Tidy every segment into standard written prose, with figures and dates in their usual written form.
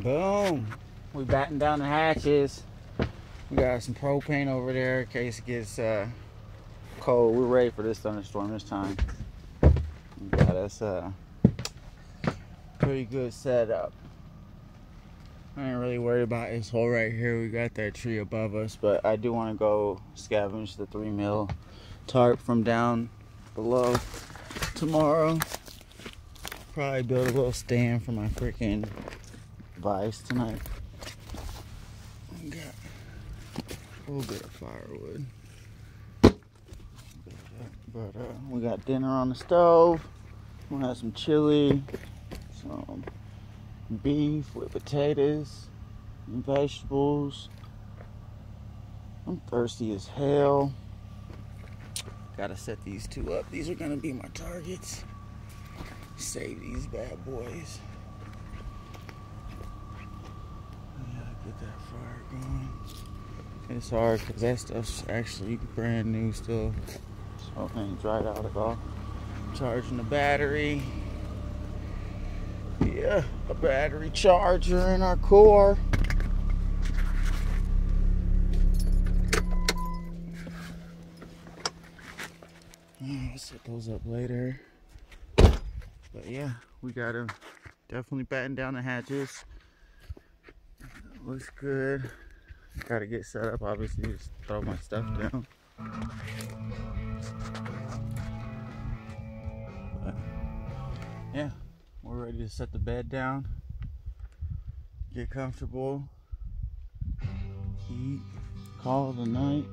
Boom. We batten down the hatches. We got some propane over there in case it gets cold. We're ready for this thunderstorm this time. We got us pretty good setup. I ain't really worried about this hole right here. We got that tree above us, but I do want to go scavenge the 3 mil tarp from down below tomorrow. Probably build a little stand for my freaking vise tonight. I got a little bit of firewood, but we got dinner on the stove. We'll have some chili, some beef with potatoes and vegetables. I'm thirsty as hell. Gotta set these 2 up. These are gonna be my targets. Save these bad boys. I gotta get that fire going. It's hard because that stuff's actually brand new still, so it ain't dried out at all. Charging the battery. Yeah, a battery charger in our core. I'll set those up later. But yeah, we gotta definitely batten down the hatches. Looks good. Gotta get set up, obviously, just throw my stuff down. But yeah, we're ready to set the bed down, get comfortable, eat, call it a night.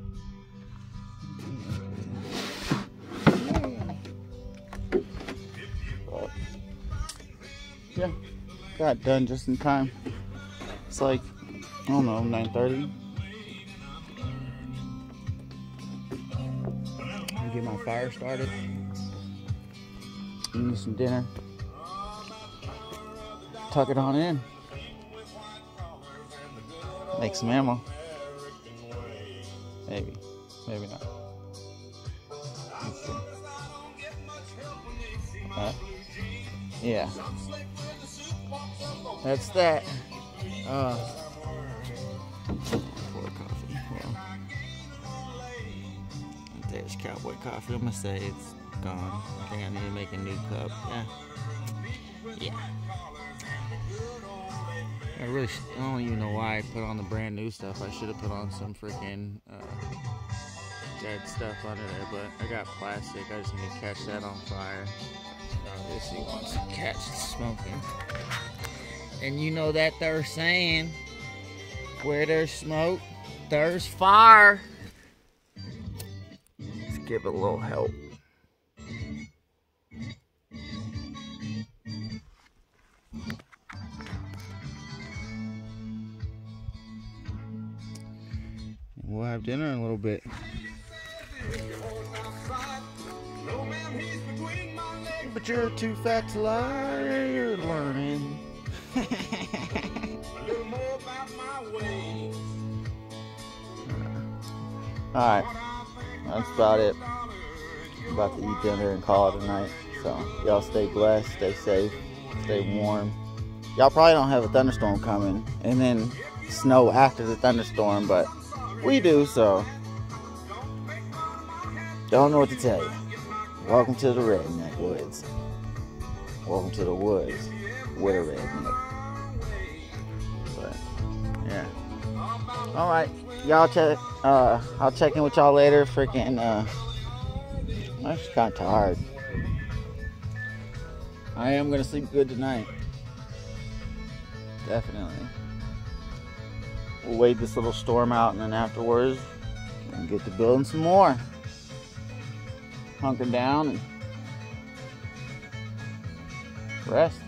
But yeah, got done just in time. It's like, I don't know, 9:30. Get my fire started. Eat some dinner. Tuck it on in. Make some ammo. Maybe. Maybe not. Let's see. Yeah. That's that. Pour coffee. Well, there's cowboy coffee. I'm gonna say it's gone. I think I need to make a new cup. Yeah. I don't even know why I put on the brand new stuff. I should have put on some freaking dead stuff under there, but I got plastic. I just need to catch that on fire. Obviously wants to catch it smoking. And you know that they're saying, where there's smoke, there's fire. Let's give it a little help. We'll have dinner in a little bit. But you're too fat to lie, you're learning. Alright, that's about it. I'm about to eat dinner and call it a night. So, y'all stay blessed, stay safe, stay warm. Y'all probably don't have a thunderstorm coming and then snow after the thunderstorm, but we do, so don't know what to tell you. Welcome to the redneck woods. Welcome to the woods with a redneck. But yeah. Alright, y'all check I'll check in with y'all later. Freaking I'm actually kinda tired. I am gonna sleep good tonight. Definitely. We'll wait this little storm out, and then afterwards we'll get to building some more. Hunker down and rest.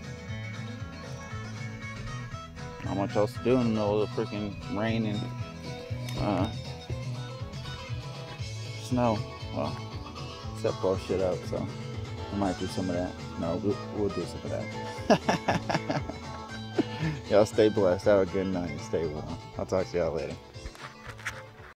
Not much else to do in the middle of the freaking rain and snow. Well, except blow shit up, so I might do some of that. No, we'll do some of that. Y'all stay blessed. Have a good night. Stay warm. I'll talk to y'all later.